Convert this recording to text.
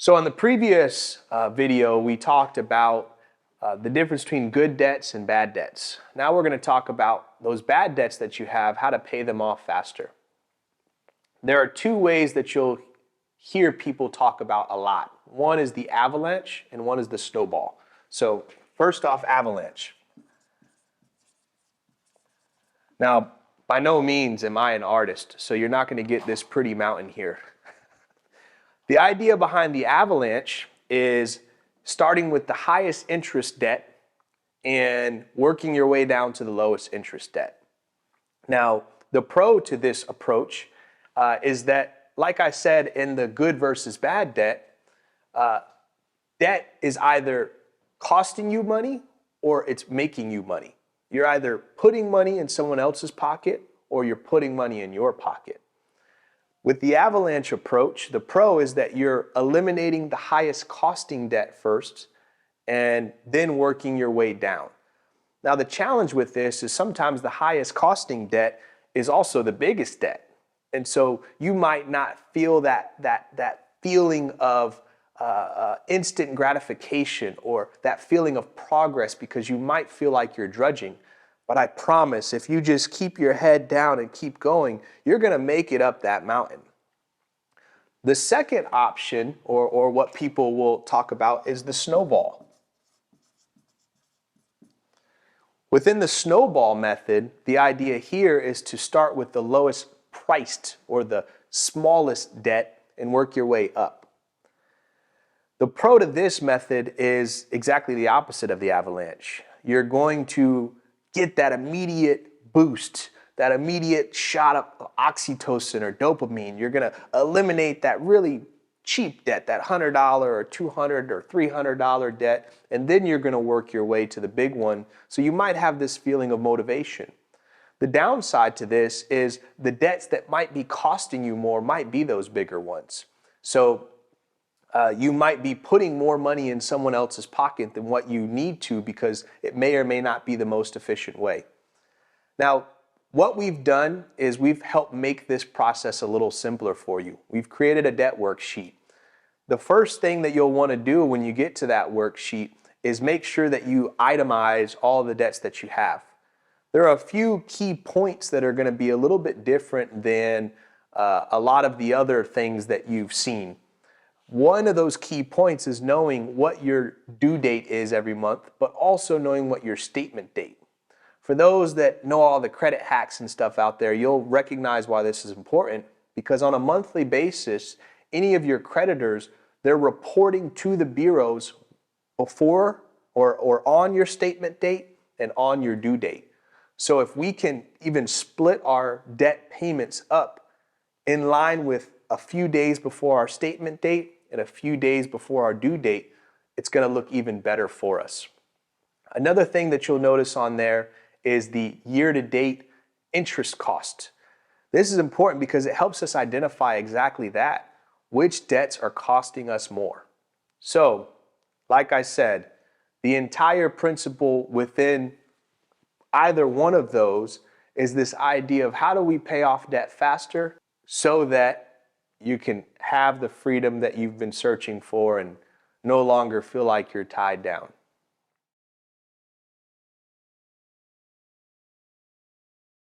So on the previous video, we talked about the difference between good debts and bad debts. Now we're going to talk about those bad debts that you have, how to pay them off faster. There are two ways that you'll hear people talk about a lot. One is the avalanche and one is the snowball. So first off, avalanche. Now, by no means am I an artist, so you're not going to get this pretty mountain here. The idea behind the avalanche is starting with the highest interest debt and working your way down to the lowest interest debt. Now, the pro to this approach is that, like I said, in the good versus bad debt, debt is either costing you money or it's making you money. You're either putting money in someone else's pocket or you're putting money in your pocket. With the avalanche approach, the pro is that you're eliminating the highest costing debt first and then working your way down. Now, the challenge with this is sometimes the highest costing debt is also the biggest debt. And so you might not feel that feeling of instant gratification or that feeling of progress because you might feel like you're drudging. But I promise, if you just keep your head down and keep going, you're going to make it up that mountain. The second option, or what people will talk about, is the snowball. Within the snowball method, the idea here is to start with the lowest priced or the smallest debt and work your way up. The pro to this method is exactly the opposite of the avalanche. You're going to get that immediate boost, that immediate shot of oxytocin or dopamine. You're going to eliminate that really cheap debt, that $100 or $200 or $300 debt, and then you're going to work your way to the big one. So you might have this feeling of motivation. The downside to this is the debts that might be costing you more might be those bigger ones. So you might be putting more money in someone else's pocket than what you need to because it may or may not be the most efficient way. Now, what we've done is we've helped make this process a little simpler for you. We've created a debt worksheet. The first thing that you'll want to do when you get to that worksheet is make sure that you itemize all the debts that you have. There are a few key points that are going to be a little bit different than a lot of the other things that you've seen. One of those key points is knowing what your due date is every month, but also knowing what your statement date. For those that know all the credit hacks and stuff out there, you'll recognize why this is important, because on a monthly basis, any of your creditors, they're reporting to the bureaus before or on your statement date and on your due date. So if we can even split our debt payments up in line with a few days before our statement date and a few days before our due date, it's going to look even better for us. Another thing that you'll notice on there is the year-to-date interest cost. This is important because it helps us identify exactly that, which debts are costing us more. So, like I said, the entire principle within either one of those is this idea of how do we pay off debt faster so that you can have the freedom that you've been searching for and no longer feel like you're tied down.